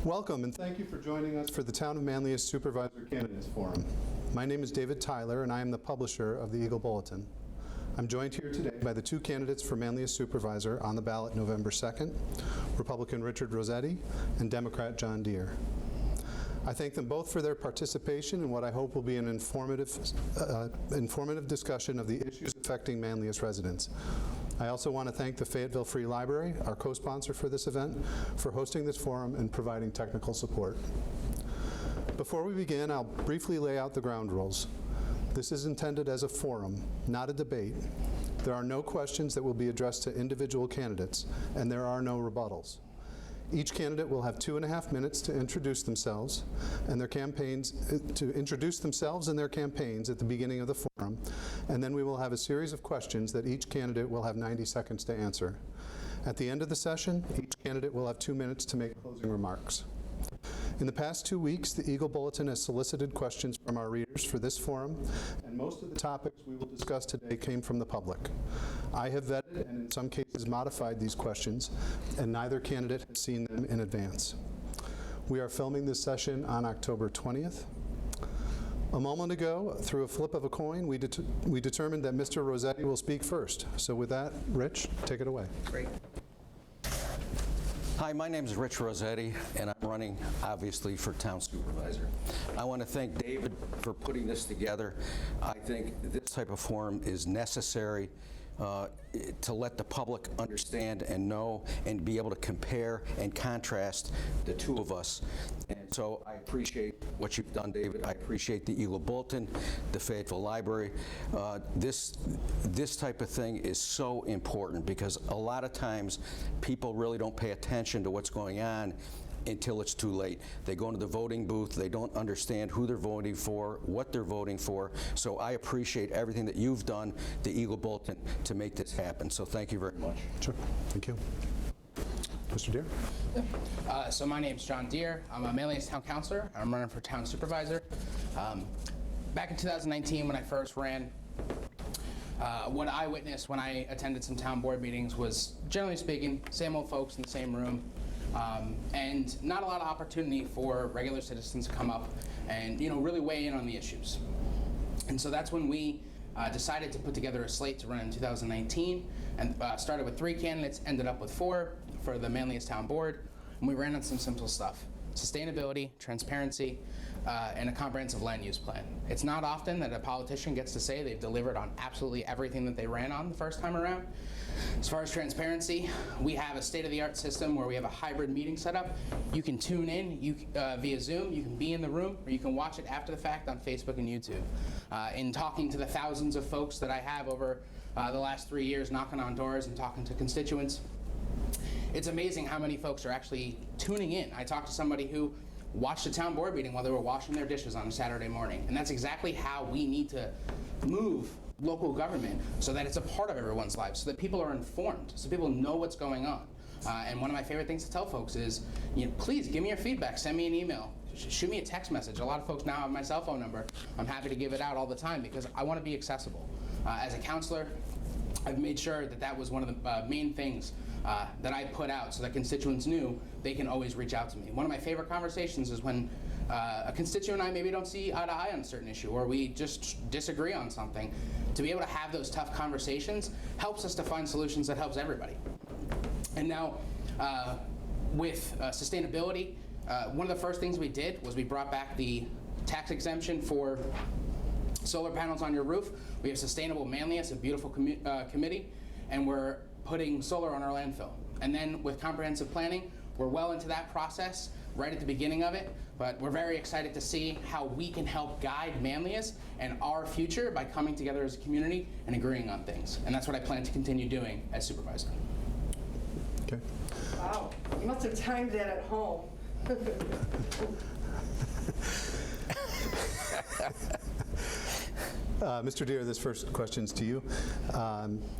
Welcome and thank you for joining us for the Town of Manlius Supervisor Candidates Forum. My name is David Tyler and I am the publisher of the Eagle Bulletin. I'm joined here today by the two candidates for Manlius Supervisor on the ballot November 2nd, Republican Richard Rossetti and Democrat John Deere. I thank them both for their participation in what I hope will be an informative discussion of the issues affecting Manlius residents. I also want to thank the Fayetteville Free Library, our co-sponsor for this event, for hosting this forum and providing technical support. Before we begin, I'll briefly lay out the ground rules. This is intended as a forum, not a debate. There are no questions that will be addressed to individual candidates, and there are no rebuttals. Each candidate will have 2.5 minutes to introduce themselves and their campaigns at the beginning of the forum, and then we will have a series of questions that each candidate will have 90 seconds to answer. At the end of the session, each candidate will have 2 minutes to make closing remarks. In the past 2 weeks, the Eagle Bulletin has solicited questions from our readers for this forum, and most of the topics we will discuss today came from the public. I have vetted and in some cases modified these questions, and neither candidate has seen them in advance. We are filming this session on October 20th. A moment ago, through a flip of a coin, we determined that Mr. Rossetti will speak first. So with that, Rich, take it away. Great. Hi, my name is Rich Rossetti, and I'm running, obviously, for Town Supervisor. I want to thank David for putting this together. I think this type of forum is necessary to let the public understand and know and be able to compare and contrast the two of us. And so I appreciate what you've done, David. I appreciate the Eagle Bulletin, the Fayetteville Library. This type of thing is so important because a lot of times people really don't pay attention to what's going on until it's too late. They go into the voting booth, they don't understand who they're voting for, what they're voting for. So I appreciate everything that you've done, the Eagle Bulletin, to make this happen. So thank you very much. Sure, thank you. Mr. Deere? So my name's John Deere. I'm a Manlius Town Councilor. I'm running for Town Supervisor. Back in 2019 when I first ran, what I witnessed when I attended some town board meetings was, generally speaking, same old folks in the same room, and not a lot of opportunity for regular citizens to come up and really weigh in on the issues. And so that's when we decided to put together a slate to run in 2019, and started with 3 candidates, ended up with 4 for the Manlius Town Board, and we ran on some simple stuff: sustainability, transparency, and a comprehensive land use plan. It's not often that a politician gets to say they've delivered on absolutely everything that they ran on the first time around. As far as transparency, we have a state-of-the-art system where we have a hybrid meeting set up. You can tune in via Zoom, you can be in the room, or you can watch it after the fact on Facebook and YouTube. In talking to the thousands of folks that I have over the last 3 years, knocking on doors and talking to constituents, it's amazing how many folks are actually tuning in. I talked to somebody who watched a town board meeting while they were washing their dishes on a Saturday morning. And that's exactly how we need to move local government so that it's a part of everyone's lives, so that people are informed, so people know what's going on. And one of my favorite things to tell folks is, please give me your feedback, send me an email, shoot me a text message. A lot of folks now have my cell phone number. I'm happy to give it out all the time because I want to be accessible. As a counselor, I've made sure that that was one of the main things that I put out so that constituents knew they can always reach out to me. One of my favorite conversations is when a constituent and I maybe don't see eye to eye on a certain issue, or we just disagree on something. To be able to have those tough conversations helps us to find solutions that helps everybody. And now with sustainability, one of the first things we did was we brought back the tax exemption for solar panels on your roof. We have Sustainable Manlius, a beautiful committee, and we're putting solar on our landfill. And then with comprehensive planning, we're well into that process, right at the beginning of it, but we're very excited to see how we can help guide Manlius and our future by coming together as a community and agreeing on things. And that's what I plan to continue doing as supervisor. Okay. Wow, you must have timed that at home. Mr. Deere, this first question's to you.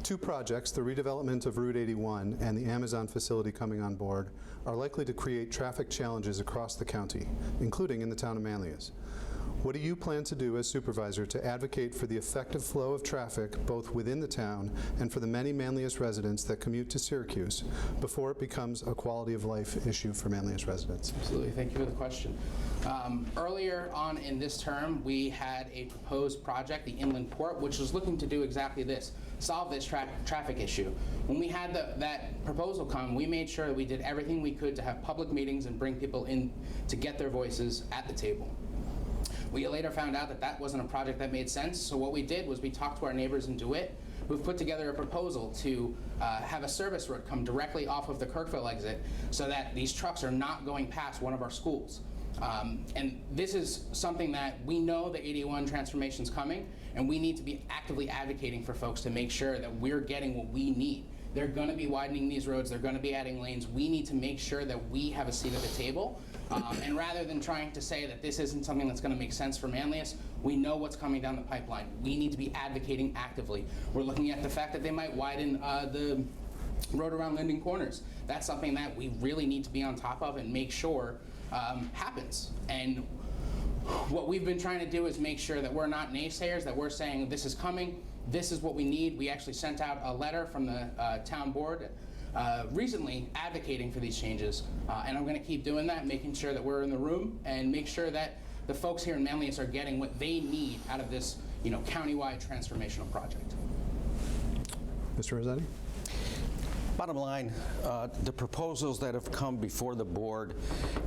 2 projects, the redevelopment of Route 81 and the Amazon facility coming on board, are likely to create traffic challenges across the county, including in the town of Manlius. What do you plan to do as supervisor to advocate for the effective flow of traffic both within the town and for the many Manlius residents that commute to Syracuse before it becomes a quality of life issue for Manlius residents? Absolutely. Thank you for the question. Earlier on in this term, we had a proposed project, the Inland Port, which was looking to do exactly this, solve this traffic issue. When we had that proposal come, we made sure that we did everything we could to have public meetings and bring people in to get their voices at the table. We later found out that that wasn't a project that made sense, so what we did was we talked to our neighbors in DeWitt, who've put together a proposal to have a service road come directly off of the Kirkville exit so that these trucks are not going past one of our schools. And this is something that we know the 81 transformation is coming, and we need to be actively advocating for folks to make sure that we're getting what we need. They're going to be widening these roads, they're going to be adding lanes. We need to make sure that we have a seat at the table. And rather than trying to say that this isn't something that's going to make sense for Manlius, we know what's coming down the pipeline. We need to be advocating actively. We're looking at the fact that they might widen the road around Linden Corners. That's something that we really need to be on top of and make sure happens. And what we've been trying to do is make sure that we're not naysayers, that we're saying this is coming, this is what we need. We actually sent out a letter from the town board recently advocating for these changes, and I'm going to keep doing that, making sure that we're in the room and make sure that the folks here in Manlius are getting what they need out of this, countywide transformational project. Mr. Rossetti? Bottom line, the proposals that have come before the board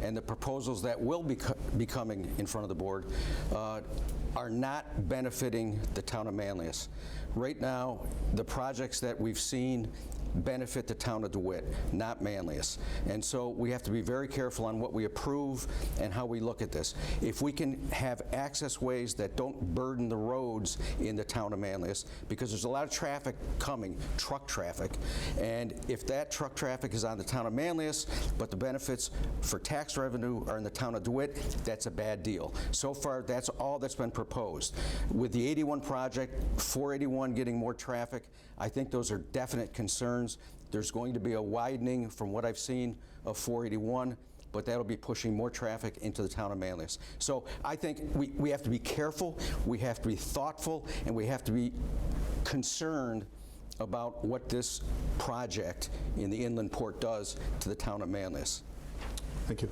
and the proposals that will be coming in front of the board are not benefiting the town of Manlius. Right now, the projects that we've seen benefit the town of DeWitt, not Manlius. And so we have to be very careful on what we approve and how we look at this. If we can have access ways that don't burden the roads in the town of Manlius, because there's a lot of traffic coming, truck traffic, and if that truck traffic is on the town of Manlius, but the benefits for tax revenue are in the town of DeWitt, that's a bad deal. So far, that's all that's been proposed. With the 81 project, 481 getting more traffic, I think those are definite concerns. There's going to be a widening from what I've seen of 481, but that'll be pushing more traffic into the town of Manlius. So I think we have to be careful, we have to be thoughtful, and we have to be concerned about what this project in the Inland Port does to the town of Manlius. Thank you.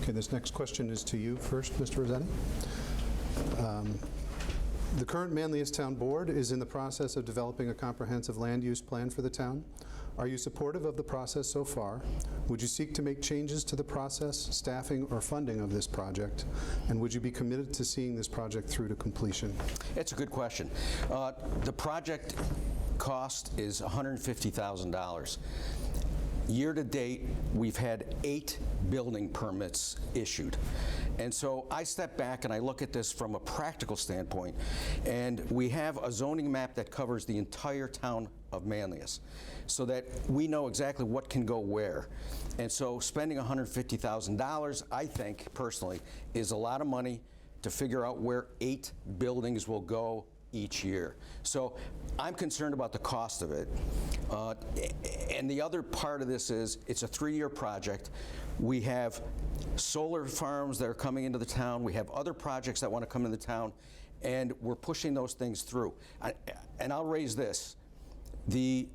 Okay, this next question is to you first, Mr. Rossetti. The current Manlius Town Board is in the process of developing a comprehensive land use plan for the town. Are you supportive of the process so far? Would you seek to make changes to the process, staffing, or funding of this project? And would you be committed to seeing this project through to completion? It's a good question. The project cost is $150,000. Year to date, we've had 8 building permits issued. And so I step back and I look at this from a practical standpoint, and we have a zoning map that covers the entire town of Manlius so that we know exactly what can go where. And so spending $150,000, I think, personally, is a lot of money to figure out where 8 buildings will go each year. So I'm concerned about the cost of it. And the other part of this is it's a 3-year project. We have solar farms that are coming into the town. We have other projects that want to come into the town, and we're pushing those things through. And I'll raise this. The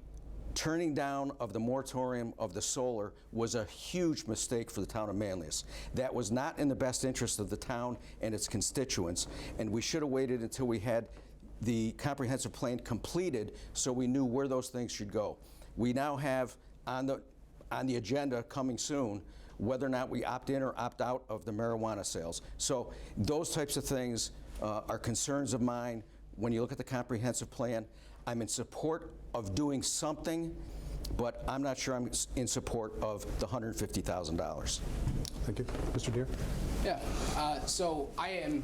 turning down of the moratorium of the solar was a huge mistake for the town of Manlius. That was not in the best interest of the town and its constituents, and we should have waited until we had the comprehensive plan completed so we knew where those things should go. We now have on the agenda coming soon whether or not we opt in or opt out of the marijuana sales. So those types of things are concerns of mine. When you look at the comprehensive plan, I'm in support of doing something, but I'm not sure I'm in support of the $150,000. Thank you. Mr. Deere? Yeah, so I am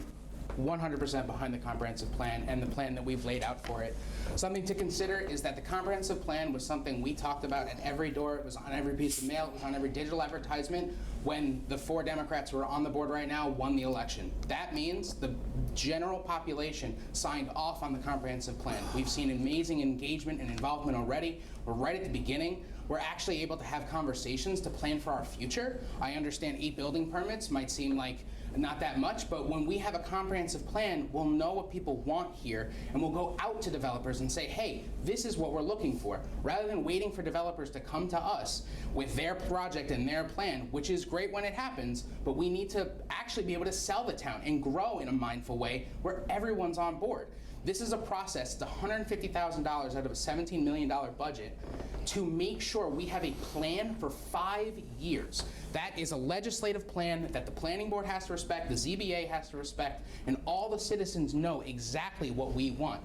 100% behind the comprehensive plan and the plan that we've laid out for it. Something to consider is that the comprehensive plan was something we talked about at every door. It was on every piece of mail. It was on every digital advertisement when the 4 Democrats who are on the board right now won the election. That means the general population signed off on the comprehensive plan. We've seen amazing engagement and involvement already. We're right at the beginning. We're actually able to have conversations to plan for our future. I understand 8 building permits might seem like not that much, but when we have a comprehensive plan, we'll know what people want here, and we'll go out to developers and say, hey, this is what we're looking for, rather than waiting for developers to come to us with their project and their plan, which is great when it happens, but we need to actually be able to sell the town and grow in a mindful way where everyone's on board. This is a process, it's $150,000 out of a $17 million budget to make sure we have a plan for 5 years. That is a legislative plan that the planning board has to respect, the ZBA has to respect, and all the citizens know exactly what we want.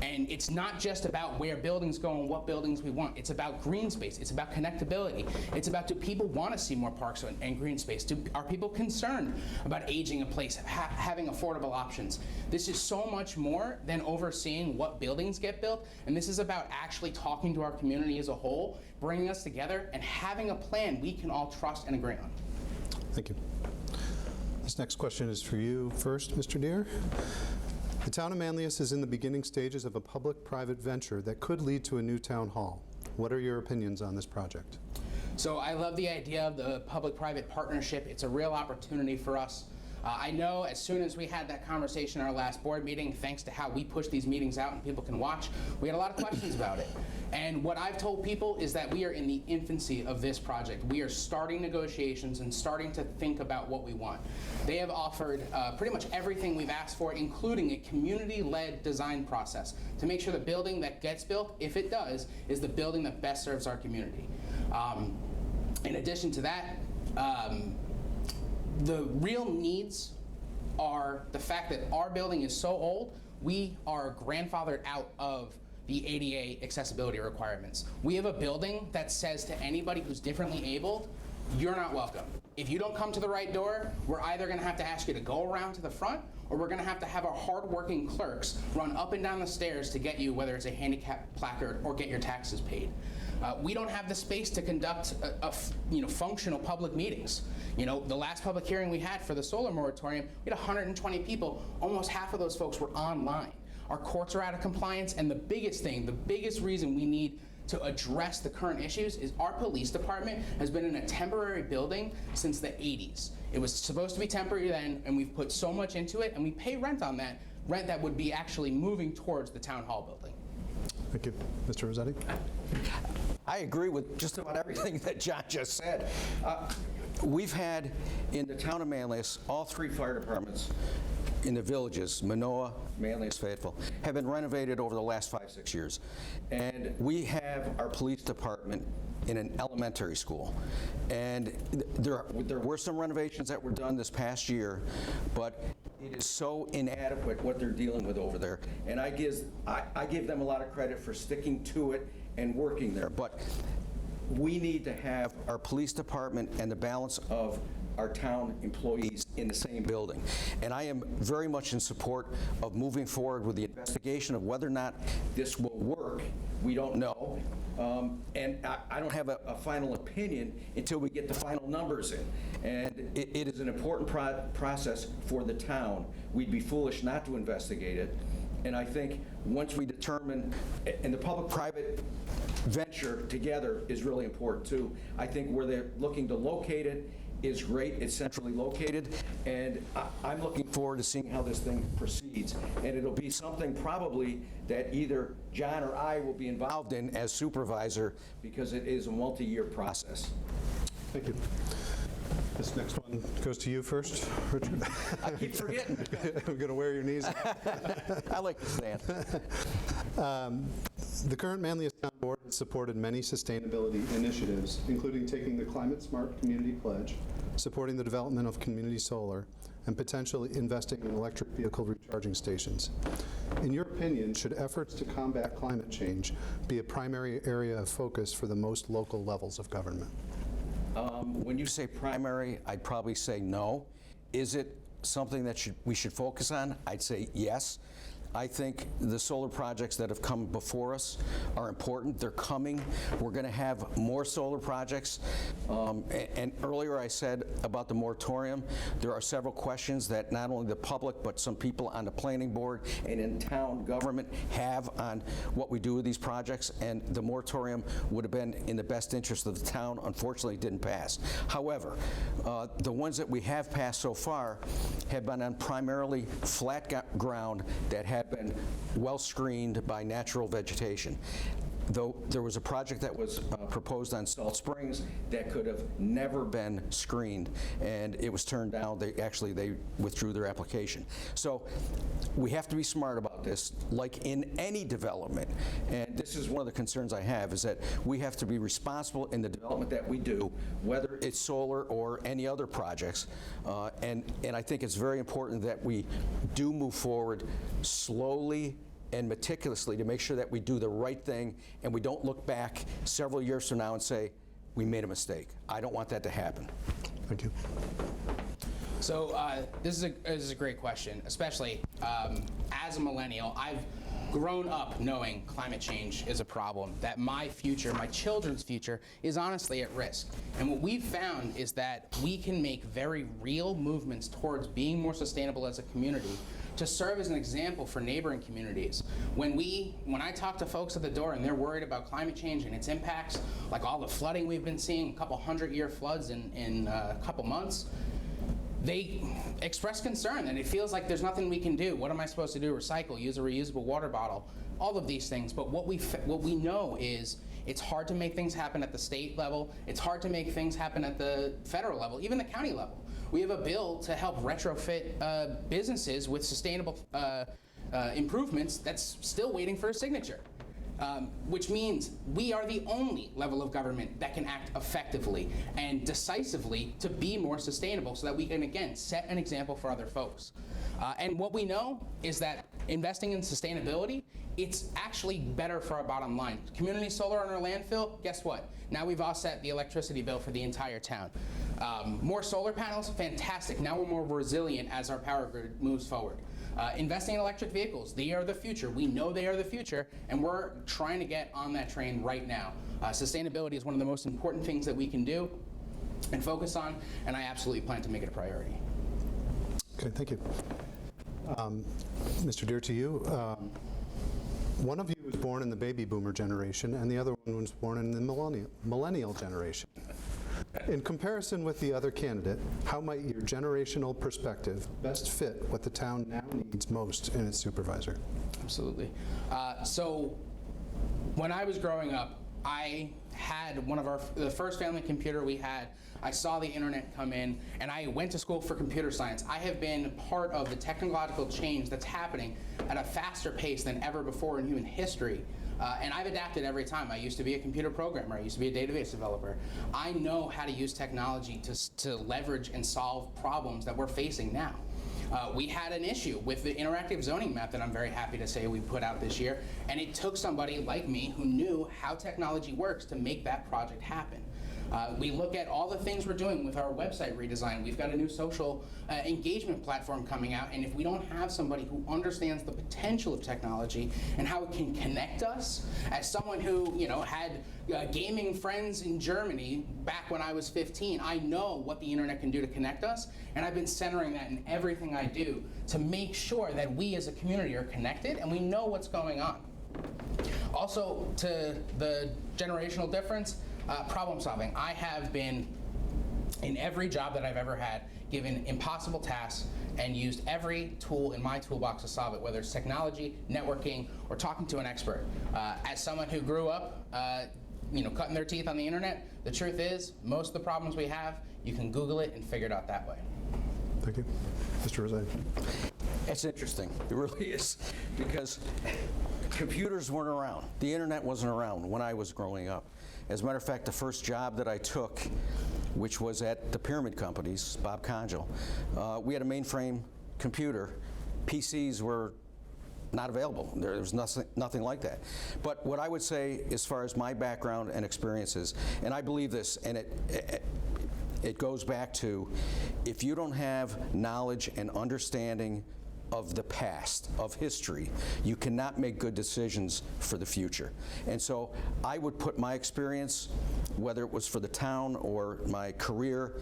And it's not just about where buildings go and what buildings we want. It's about green space. It's about connectability. It's about, do people want to see more parks and green space? Are people concerned about aging a place, having affordable options? This is so much more than overseeing what buildings get built, and this is about actually talking to our community as a whole, bringing us together, and having a plan we can all trust and agree on. Thank you. This next question is for you first, Mr. Deere. The town of Manlius is in the beginning stages of a public-private venture that could lead to a new town hall. What are your opinions on this project? So I love the idea of the public-private partnership. It's a real opportunity for us. I know as soon as we had that conversation in our last board meeting, thanks to how we push these meetings out and people can watch, we had a lot of questions about it. And what I've told people is that we are in the infancy of this project. We are starting negotiations and starting to think about what we want. They have offered pretty much everything we've asked for, including a community-led design process to make sure the building that gets built, if it does, is the building that best serves our community. In addition to that, the real needs are the fact that our building is so old, we are grandfathered out of the ADA accessibility requirements. We have a building that says to anybody who's differently abled, you're not welcome. If you don't come to the right door, we're either gonna have to ask you to go around to the front, or we're gonna have our hardworking clerks run up and down the stairs to get you, whether it's a handicap placard or get your taxes paid. We don't have the space to conduct functional public meetings. The last public hearing we had for the solar moratorium, we had 120 people. Almost half of those folks were online. Our courts are out of compliance, and the biggest reason we need to address the current issues is our police department has been in a temporary building since the 80s. It was supposed to be temporary then, and we've put so much into it, and we pay rent on that, rent that would be actually moving towards the town hall building. Thank you. Mr. Rossetti? I agree with just about everything that John just said. We've had, in the town of Manlius, all 3 fire departments in the villages, Manoa, Manlius, Fayetteville, have been renovated over the last 5-6 years. And we have our police department in an elementary school. And there were some renovations that were done this past year, but it is so inadequate what they're dealing with over there. And I give them a lot of credit for sticking to it and working there. But we need to have our police department and the balance of our town employees in the same building. And I am very much in support of moving forward with the investigation of whether or not this will work. We don't know. And I don't have a final opinion until we get the final numbers in. And it is an important process for the town. We'd be foolish not to investigate it. And I think once we determine, and the public-private venture together is really important too. I think where they're looking to locate it is great. It's centrally located, and I'm looking forward to seeing how this thing proceeds. And it'll be something probably that either John or I will be involved in as supervisor, because it is a multi-year process. Thank you. This next one goes to you first, Richard. I keep forgetting. I'm going to wear your knees. I like to stand. The current Manlius Town Board has supported many sustainability initiatives, including taking the Climate Smart Community Pledge, supporting the development of community solar, and potentially investing in electric vehicle recharging stations. In your opinion, should efforts to combat climate change be a primary area of focus for the most local levels of government? When you say primary, I'd probably say no. Is it something that we should focus on? I'd say yes. I think the solar projects that have come before us are important. They're coming. We're going to have more solar projects. And earlier I said about the moratorium, there are several questions that not only the public, but some people on the planning board and in town government have on what we do with these projects, and the moratorium would have been in the best interest of the town. Unfortunately, it didn't pass. However, the ones that we have passed so far have been on primarily flat ground that have been well screened by natural vegetation. Though there was a project that was proposed on Salt Springs that could have never been screened, and it was turned down. They withdrew their application. So we have to be smart about this, like in any development. And this is one of the concerns I have, is that we have to be responsible in the development that we do, whether it's solar or any other projects. And I think it's very important that we do move forward slowly and meticulously to make sure that we do the right thing and we don't look back several years from now and say, we made a mistake. I don't want that to happen. Thank you. So this is a great question, especially as a millennial. I've grown up knowing climate change is a problem, that my future, my children's future, is honestly at risk. And what we've found is that we can make very real movements towards being more sustainable as a community to serve as an example for neighboring communities. When I talk to folks at the door and they're worried about climate change and its impacts, like all the flooding we've been seeing, a couple 100-year floods in a couple months, they express concern and it feels like there's nothing we can do. What am I supposed to do? Recycle, use a reusable water bottle, all of these things. But what we know is it's hard to make things happen at the state level. It's hard to make things happen at the federal level, even the county level. We have a bill to help retrofit businesses with sustainable improvements that's still waiting for a signature. Which means we are the only level of government that can act effectively and decisively to be more sustainable so that we can, again, set an example for other folks. And what we know is that investing in sustainability, it's actually better for our bottom line. Community solar on our landfill, guess what? Now we've offset the electricity bill for the entire town. More solar panels, fantastic. Now we're more resilient as our power grid moves forward. Investing in electric vehicles, they are the future. We know they are the future, and we're trying to get on that train right now. Sustainability is one of the most important things that we can do and focus on, and I absolutely plan to make it a priority. Okay, thank you. Mr. Deere, to you. One of you was born in the baby boomer generation, and the other one was born in the millennial generation. In comparison with the other candidate, how might your generational perspective best fit what the town now needs most in its supervisor? Absolutely. So when I was growing up, I had the first family computer we had. I saw the internet come in, and I went to school for computer science. I have been part of the technological change that's happening at a faster pace than ever before in human history. And I've adapted every time. I used to be a computer programmer. I used to be a database developer. I know how to use technology to leverage and solve problems that we're facing now. We had an issue with the interactive zoning map that I'm very happy to say we put out this year, and it took somebody like me who knew how technology works to make that project happen. We look at all the things we're doing with our website redesign. We've got a new social engagement platform coming out, and if we don't have somebody who understands the potential of technology and how it can connect us, as someone who had gaming friends in Germany back when I was 15, I know what the internet can do to connect us, and I've been centering that in everything I do to make sure that we as a community are connected and we know what's going on. Also, to the generational difference, problem solving. I have been, in every job that I've ever had, given impossible tasks and used every tool in my toolbox to solve it, whether it's technology, networking, or talking to an expert. As someone who grew up cutting their teeth on the internet, the truth is, most of the problems we have, you can Google it and figure it out that way. Thank you. Mr. Rossetti. It's interesting. It really is, because computers weren't around. The internet wasn't around when I was growing up. As a matter of fact, the first job that I took, which was at the pyramid companies, Bob Conjal, we had a mainframe computer. PCs were not available. There was nothing like that. But what I would say, as far as my background and experiences, and I believe this, and it goes back to, if you don't have knowledge and understanding of the past, of history. You cannot make good decisions for the future. And so I would put my experience, whether it was for the town or my career,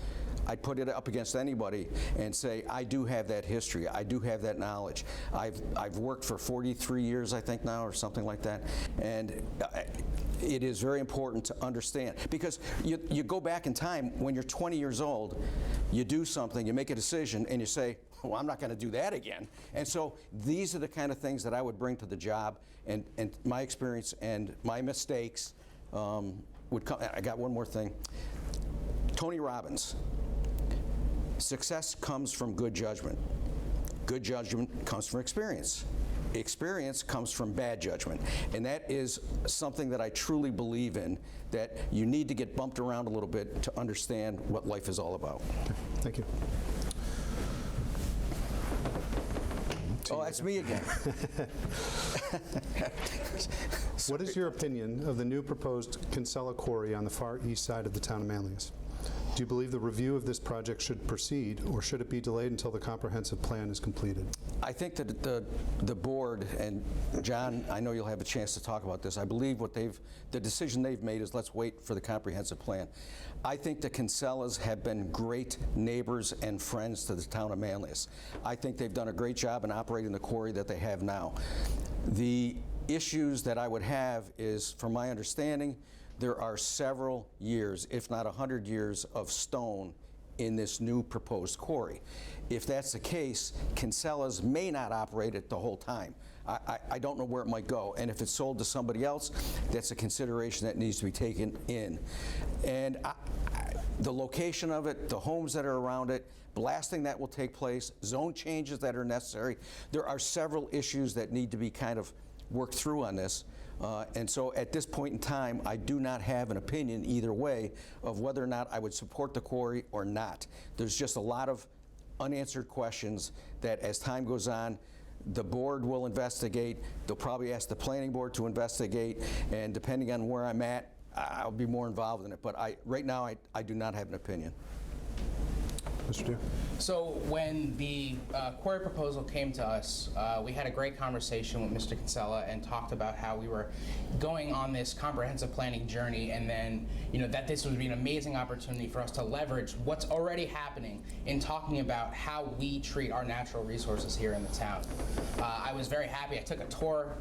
I'd put it up against anybody and say, I do have that history, I do have that knowledge. I've worked for 43 years, I think now, or something like that, and it is very important to understand, because you go back in time, when you're 20 years old, you do something, you make a decision, and you say, well, I'm not going to do that again. And so these are the kind of things that I would bring to the job, and my experience and my mistakes would come. I got one more thing. Tony Robbins. Success comes from good judgment. Good judgment comes from experience. Experience comes from bad judgment. And that is something that I truly believe in, that you need to get bumped around a little bit to understand what life is all about. Thank you. Oh, that's me again. What is your opinion of the new proposed Kinsella Quarry on the far east side of the town of Manlius? Do you believe the review of this project should proceed, or should it be delayed until the comprehensive plan is completed? I think that the board, and John, I know you'll have a chance to talk about this, I believe the decision they've made is let's wait for the comprehensive plan. I think the Kinsellas have been great neighbors and friends to the town of Manlius. I think they've done a great job in operating the quarry that they have now. The issues that I would have is, from my understanding, there are several years, if not 100 years, of stone in this new proposed quarry. If that's the case, Kinsellas may not operate it the whole time. I don't know where it might go, and if it's sold to somebody else, that's a consideration that needs to be taken in. And the location of it, the homes that are around it, blasting that will take place, zone changes that are necessary. There are several issues that need to be kind of worked through on this. And so at this point in time, I do not have an opinion either way of whether or not I would support the quarry or not. There's just a lot of unanswered questions that, as time goes on, the board will investigate. They'll probably ask the planning board to investigate, and depending on where I'm at, I'll be more involved in it. But right now, I do not have an opinion. Mr. Deere? So when the quarry proposal came to us, we had a great conversation with Mr. Kinsella and talked about how we were going on this comprehensive planning journey, and then, that this would be an amazing opportunity for us to leverage what's already happening in talking about how we treat our natural resources here in the town. I was very happy. I took a tour.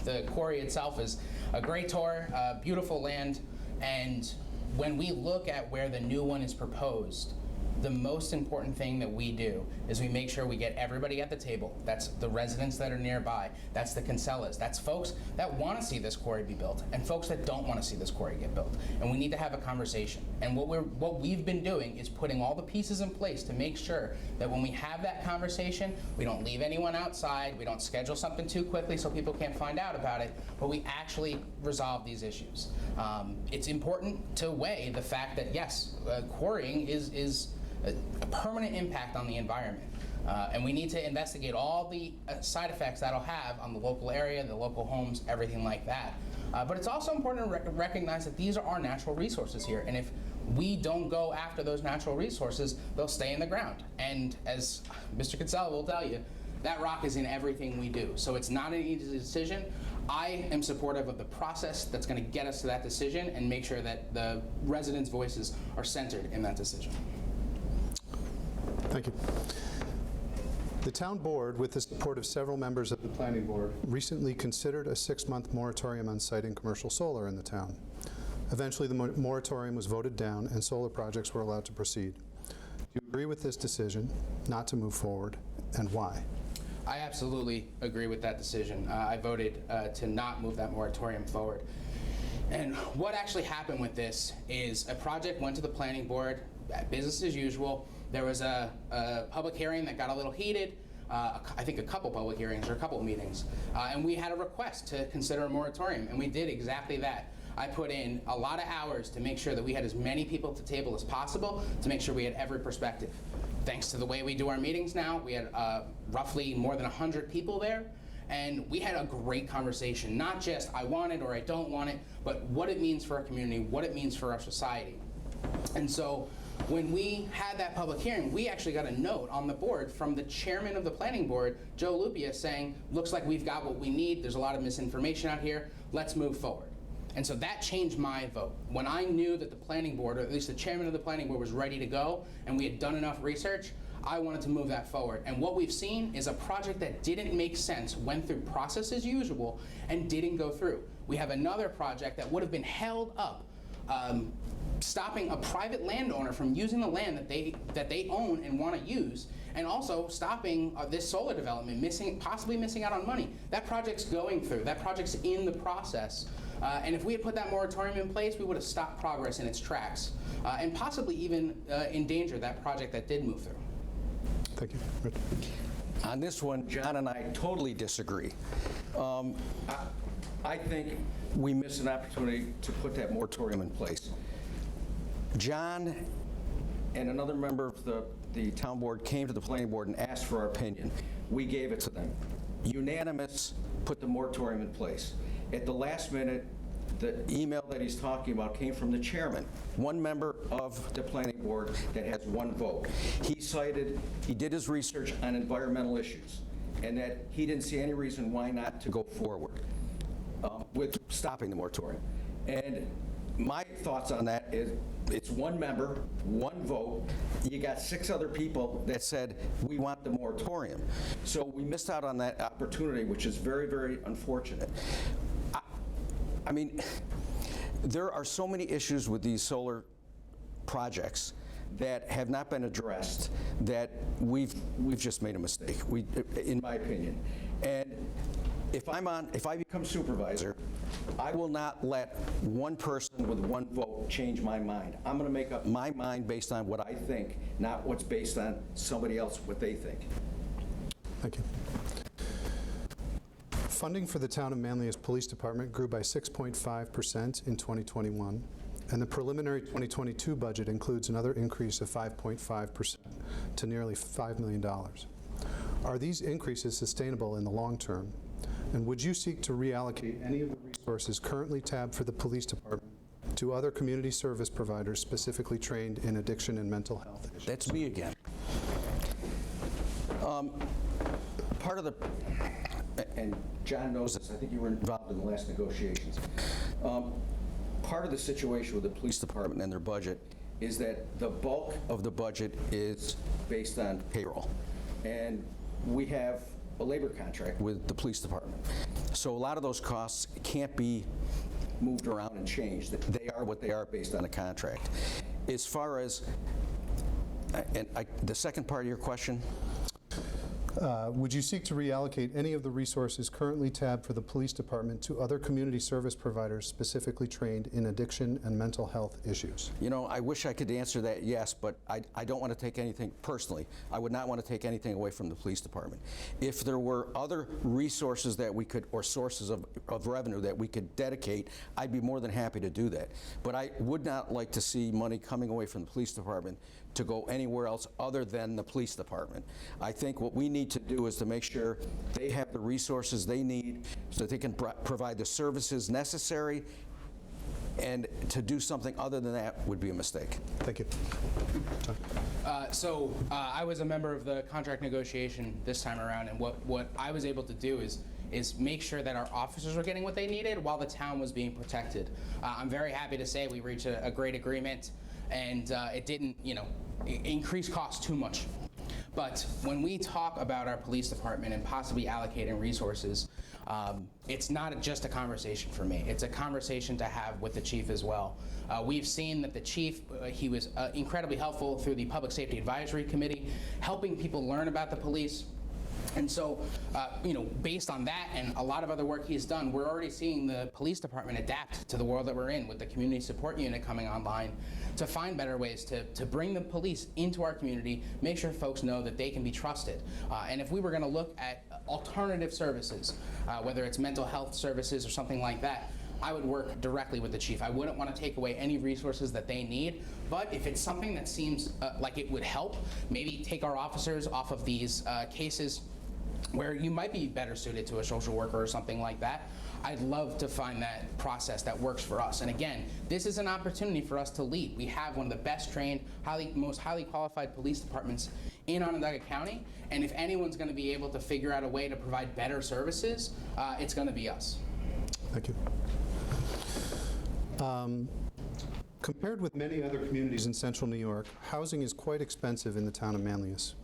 The quarry itself is a great tour, beautiful land, and when we look at where the new one is proposed, the most important thing that we do is we make sure we get everybody at the table. That's the residents that are nearby. That's the Kinsellas. That's folks that want to see this quarry be built and folks that don't want to see this quarry get built. And we need to have a conversation. And what we've been doing is putting all the pieces in place to make sure that when we have that conversation, we don't leave anyone outside, we don't schedule something too quickly so people can't find out about it, but we actually resolve these issues. It's important to weigh the fact that, yes, quarrying is a permanent impact on the environment. And we need to investigate all the side effects that'll have on the local area, the local homes, everything like that. But it's also important to recognize that these are our natural resources here. And if we don't go after those natural resources, they'll stay in the ground. And as Mr. Kinsella will tell you, that rock is in everything we do. So it's not an easy decision. I am supportive of the process that's going to get us to that decision and make sure that the residents' voices are centered in that decision. Thank you. The town board, with the support of several members of the planning board, recently considered a 6-month moratorium on siting commercial solar in the town. Eventually, the moratorium was voted down and solar projects were allowed to proceed. Do you agree with this decision not to move forward, and why? I absolutely agree with that decision. I voted to not move that moratorium forward. And what actually happened with this is a project went to the planning board, business as usual. There was a public hearing that got a little heated, I think a couple public hearings or a couple meetings, and we had a request to consider a moratorium, and we did exactly that. I put in a lot of hours to make sure that we had as many people at the table as possible to make sure we had every perspective. Thanks to the way we do our meetings now, we had roughly more than 100 people there, and we had a great conversation, not just I want it or I don't want it, but what it means for our community, what it means for our society. And so When we had that public hearing, we actually got a note on the board from the chairman of the planning board, Joe Lupia, saying, looks like we've got what we need, there's a lot of misinformation out here, let's move forward. And so that changed my vote. When I knew that the planning board, or at least the chairman of the planning board, was ready to go and we had done enough research, I wanted to move that forward. And what we've seen is a project that didn't make sense, went through process as usual, and didn't go through. We have another project that would have been held up, stopping a private landowner from using the land that they own and want to use, and also stopping this solar development, possibly missing out on money. That project's going through. That project's in the process. And if we had put that moratorium in place, we would have stopped progress in its tracks, and possibly even endangered that project that did move through. Thank you. Rich. On this one, John and I totally disagree. I think we missed an opportunity to put that moratorium in place. John and another member of the town board came to the planning board and asked for our opinion. We gave it to them. Unanimous, put the moratorium in place. At the last minute, the email that he's talking about came from the chairman, one member of the planning board that has one vote. He did his research on environmental issues, and that he didn't see any reason why not to go forward with stopping the moratorium. And my thoughts on that is, it's one member, one vote. You got 6 other people that said, we want the moratorium. So we missed out on that opportunity, which is very, very unfortunate. I mean, there are so many issues with these solar projects that have not been addressed that we've just made a mistake, in my opinion. And if I become supervisor, I will not let one person with one vote change my mind. I'm going to make up my mind based on what I think, not what's based on somebody else, what they think. Thank you. Funding for the Town of Manlius Police Department grew by 6.5% in 2021, and the preliminary 2022 budget includes another increase of 5.5% to nearly $5 million. Are these increases sustainable in the long term? And would you seek to reallocate any of the resources currently tabbed for the police department to other community service providers specifically trained in addiction and mental health issues? That's me again. Part of the, and John knows this, I think you were involved in the last negotiations. Part of the situation with the police department and their budget is that the bulk of the budget is based on payroll. And we have a labor contract with the police department. So a lot of those costs can't be moved around and changed. They are what they are based on a contract. As far as, the second part of your question? Would you seek to reallocate any of the resources currently tabbed for the police department to other community service providers specifically trained in addiction and mental health issues? You know, I wish I could answer that yes, but I don't want to take anything, personally, I would not want to take anything away from the police department. If there were other resources that we could, or sources of revenue that we could dedicate, I'd be more than happy to do that. But I would not like to see money coming away from the police department to go anywhere else other than the police department. I think what we need to do is to make sure they have the resources they need so that they can provide the services necessary, and to do something other than that would be a mistake. Thank you. I was a member of the contract negotiation this time around, and what I was able to do is make sure that our officers were getting what they needed while the town was being protected. I'm very happy to say we reached a great agreement, and it didn't, increase costs too much. But when we talk about our police department and possibly allocating resources, it's not just a conversation for me. It's a conversation to have with the chief as well. We've seen that the chief, he was incredibly helpful through the Public Safety Advisory Committee, helping people learn about the police. And so, based on that and a lot of other work he's done, we're already seeing the police department adapt to the world that we're in, with the community support unit coming online, to find better ways to bring the police into our community, make sure folks know that they can be trusted. And if we were going to look at alternative services, whether it's mental health services or something like that, I would work directly with the chief. I wouldn't want to take away any resources that they need, but if it's something that seems like it would help, maybe take our officers off of these cases where you might be better suited to a social worker or something like that, I'd love to find that process that works for us. And again, this is an opportunity for us to lead. We have one of the best trained, most highly qualified police departments in Onondaga County, and if anyone's going to be able to figure out a way to provide better services, it's going to be us. Thank you. Compared with many other communities in central New York, housing is quite expensive in the town of Manlius.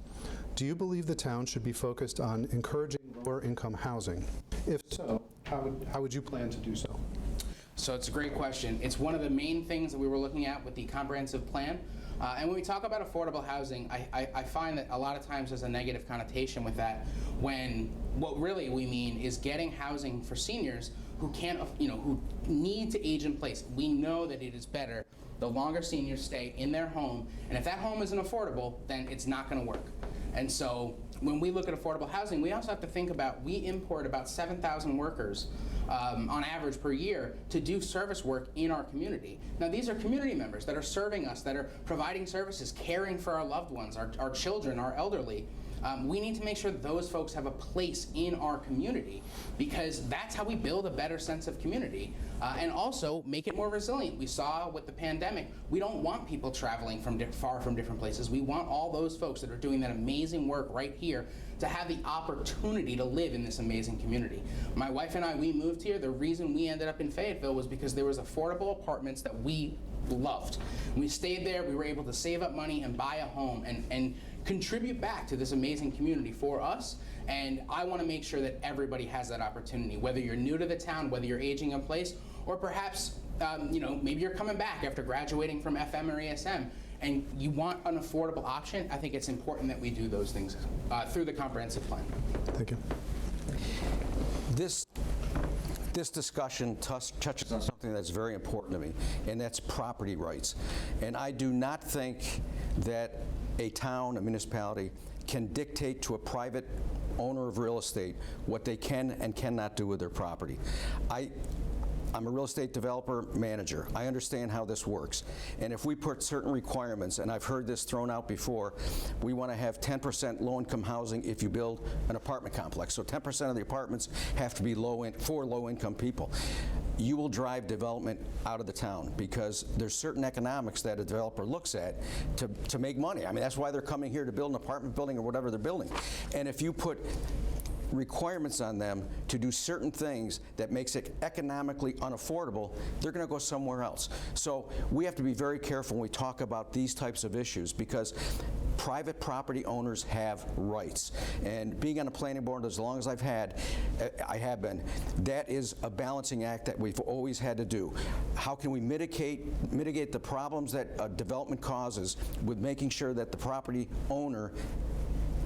Do you believe the town should be focused on encouraging lower-income housing? If so, how would you plan to do so? So it's a great question. It's one of the main things that we were looking at with the comprehensive plan. And when we talk about affordable housing, I find that a lot of times there's a negative connotation with that, when what really we mean is getting housing for seniors who can't, who need to age in place. We know that it is better the longer seniors stay in their home, and if that home isn't affordable, then it's not going to work. And so when we look at affordable housing, we also have to think about, we import about 7,000 workers on average per year to do service work in our community. Now, these are community members that are serving us, that are providing services, caring for our loved ones, our children, our elderly. We need to make sure that those folks have a place in our community, because that's how we build a better sense of community, and also make it more resilient. We saw with the pandemic, we don't want people traveling from far from different places. We want all those folks that are doing that amazing work right here to have the opportunity to live in this amazing community. My wife and I, we moved here. The reason we ended up in Fayetteville was because there was affordable apartments that we loved. We stayed there, we were able to save up money and buy a home and contribute back to this amazing community for us. And I want to make sure that everybody has that opportunity, whether you're new to the town, whether you're aging in place, or perhaps maybe you're coming back after graduating from FM or ESM and you want an affordable option. I think it's important that we do those things through the comprehensive plan. Thank you. This discussion touches on something that's very important to me, and that's property rights. And I do not think that a town, a municipality, can dictate to a private owner of real estate what they can and cannot do with their property. I'm a real estate developer manager. I understand how this works. And if we put certain requirements, and I've heard this thrown out before, we want to have 10% low-income housing if you build an apartment complex. So 10% of the apartments have to be for low-income people. You will drive development out of the town, because there's certain economics that a developer looks at to make money. I mean, that's why they're coming here to build an apartment building or whatever they're building. And if you put requirements on them to do certain things that makes it economically unaffordable, they're going to go somewhere else. So we have to be very careful when we talk about these types of issues, because private property owners have rights. And being on the planning board as long as I have been, that is a balancing act that we've always had to do. How can we mitigate the problems that development causes with making sure that the property owner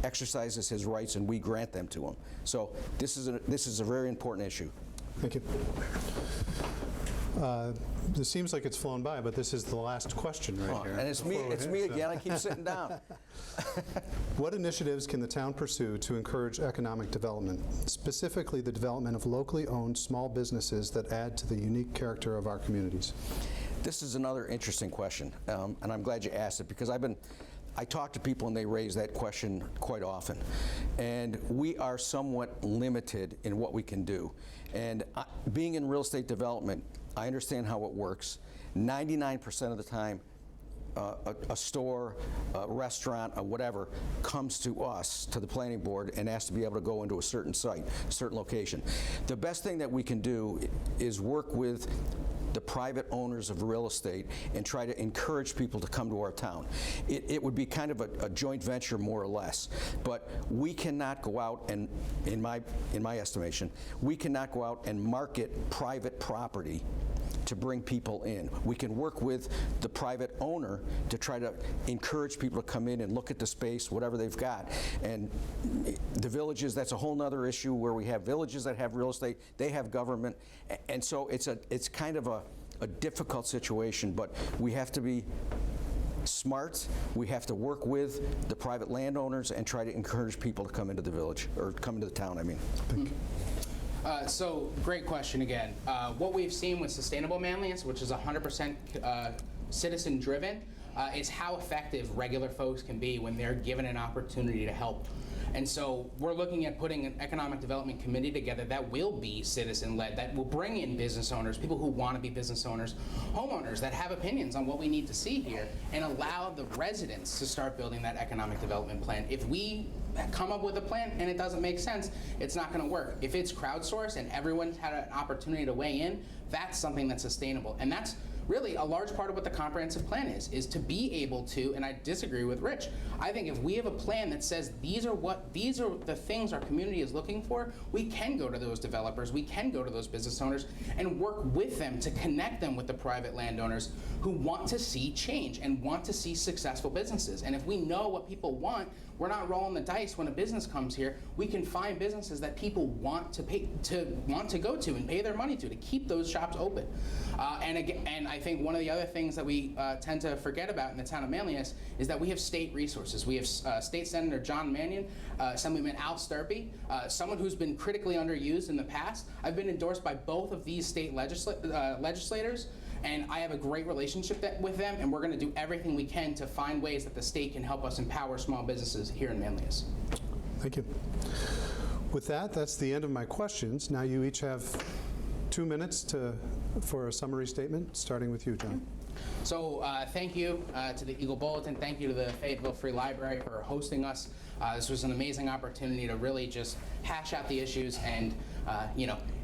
exercises his rights and we grant them to him? So this is a very important issue. Thank you. This seems like it's flown by, but this is the last question right here. And it's me again. I keep sitting down. What initiatives can the town pursue to encourage economic development, specifically the development of locally owned small businesses that add to the unique character of our communities? This is another interesting question, and I'm glad you asked it, because I talk to people and they raise that question quite often. And we are somewhat limited in what we can do. And being in real estate development, I understand how it works. 99% of the time, a store, a restaurant, or whatever, comes to us, to the planning board, and asks to be able to go into a certain site, a certain location. The best thing that we can do is work with the private owners of real estate and try to encourage people to come to our town. It would be kind of a joint venture, more or less. But we cannot go out and, in my estimation, we cannot go out and market private property to bring people in. We can work with the private owner to try to encourage people to come in and look at the space, whatever they've got. And the villages, that's a whole nother issue, where we have villages that have real estate, they have government, and so it's kind of a difficult situation, but we have to be smart. We have to work with the private landowners and try to encourage people to come into the village, or come into the town, I mean. Thank you. So great question again. What we've seen with Sustainable Manlius, which is 100% citizen driven, is how effective regular folks can be when they're given an opportunity to help. And so we're looking at putting an economic development committee together that will be citizen-led, that will bring in business owners, people who want to be business owners, homeowners that have opinions on what we need to see here, and allow the residents to start building that economic development plan. If we come up with a plan and it doesn't make sense, it's not going to work. If it's crowdsourced and everyone's had an opportunity to weigh in, that's something that's sustainable. And that's really a large part of what the comprehensive plan is to be able to, and I disagree with Rich, I think if we have a plan that says these are the things our community is looking for, we can go to those developers, we can go to those business owners and work with them to connect them with the private landowners who want to see change and want to see successful businesses. And if we know what people want, we're not rolling the dice when a business comes here. We can find businesses that people want to go to and pay their money to keep those shops open. And I think one of the other things that we tend to forget about in the town of Manlius is that we have state resources. We have State Senator John Mannion, Assemblyman Al Sturpey, someone who's been critically underused in the past. I've been endorsed by both of these state legislators, and I have a great relationship with them, and we're going to do everything we can to find ways that the state can help us empower small businesses here in Manlius. Thank you. With that, that's the end of my questions. Now you each have 2 minutes for a summary statement, starting with you, John. So thank you to the Eagle Bulletin. Thank you to the Fayetteville Free Library for hosting us. This was an amazing opportunity to really just hash out the issues, and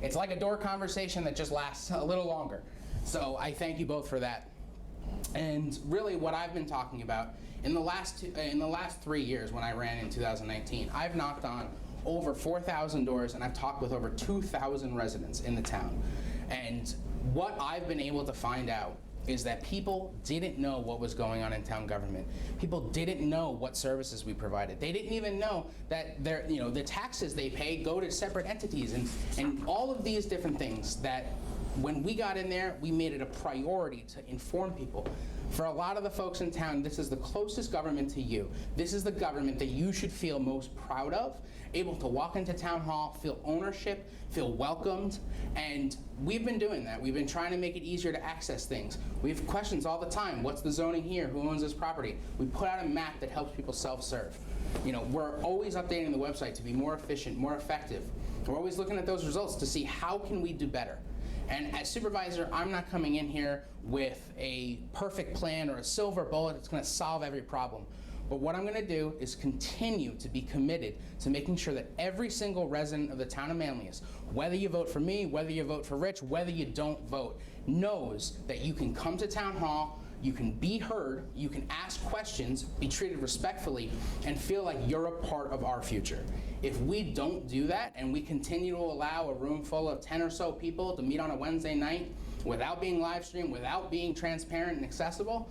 it's like a door conversation that just lasts a little longer. So I thank you both for that. And really what I've been talking about, in the last 3 years when I ran in 2019, I've knocked on over 4,000 doors and I've talked with over 2,000 residents in the town. And what I've been able to find out is that people didn't know what was going on in town government. People didn't know what services we provided. They didn't even know that the taxes they pay go to separate entities and all of these different things that when we got in there, we made it a priority to inform people. For a lot of the folks in town, this is the closest government to you. This is the government that you should feel most proud of, able to walk into town hall, feel ownership, feel welcomed, and we've been doing that. We've been trying to make it easier to access things. We have questions all the time. What's the zoning here? Who owns this property? We put out a map that helps people self-serve. We're always updating the website to be more efficient, more effective. We're always looking at those results to see how can we do better. And as supervisor, I'm not coming in here with a perfect plan or a silver bullet that's going to solve every problem. But what I'm going to do is continue to be committed to making sure that every single resident of the town of Manlius, whether you vote for me, whether you vote for Rich, whether you don't vote, knows that you can come to town hall, you can be heard, you can ask questions, be treated respectfully, and feel like you're a part of our future. If we don't do that and we continue to allow a room full of 10 or so people to meet on a Wednesday night without being live streamed, without being transparent and accessible,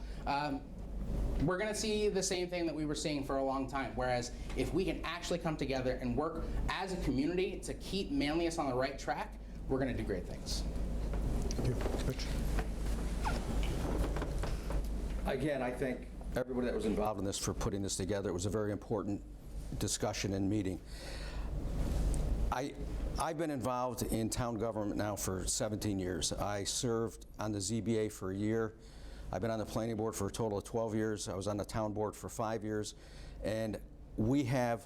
we're going to see the same thing that we were seeing for a long time. Whereas if we can actually come together and work as a community to keep Manlius on the right track, we're going to do great things. Thank you. Rich? Again, I thank everybody that was involved in this for putting this together. It was a very important discussion and meeting. I've been involved in town government now for 17 years. I served on the ZBA for a year. I've been on the planning board for a total of 12 years. I was on the town board for 5 years. And we have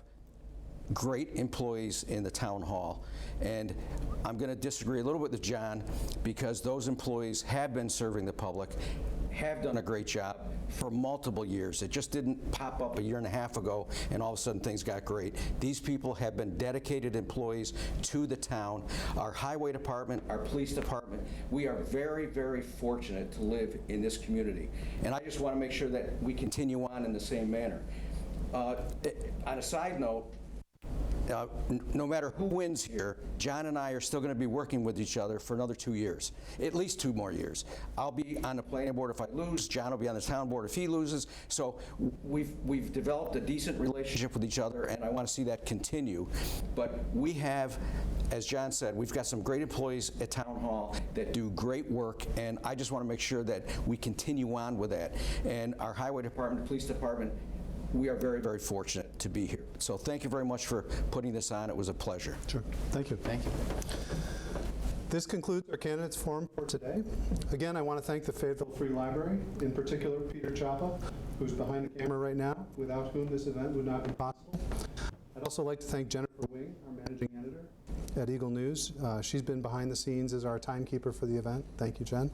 great employees in the town hall. And I'm going to disagree a little bit with John because those employees have been serving the public, have done a great job for multiple years. It just didn't pop up a year and a half ago and all of a sudden things got great. These people have been dedicated employees to the town. Our highway department, our police department, we are very, very fortunate to live in this community. And I just want to make sure that we continue on in the same manner. On a side note, no matter who wins here, John and I are still going to be working with each other for another 2 years, at least 2 more years. I'll be on the planning board if I lose. John will be on the town board if he loses. So we've developed a decent relationship with each other, and I want to see that continue. But we have, as John said, we've got some great employees at Town Hall that do great work, and I just want to make sure that we continue on with that. And our highway department, police department, we are very, very fortunate to be here. So thank you very much for putting this on. It was a pleasure. Sure. Thank you. Thank you. This concludes our candidates forum for today. Again, I want to thank the Fayetteville Free Library, in particular Peter Chapa, who's behind the camera right now, without whom this event would not be possible. I'd also like to thank Jennifer Wing, our managing editor at Eagle News. She's been behind the scenes as our timekeeper for the event. Thank you, Jen.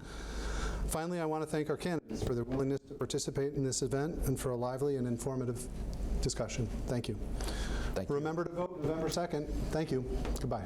Finally, I want to thank our candidates for their willingness to participate in this event and for a lively and informative discussion. Thank you. Thank you. Remember to vote November 2nd. Thank you. Goodbye.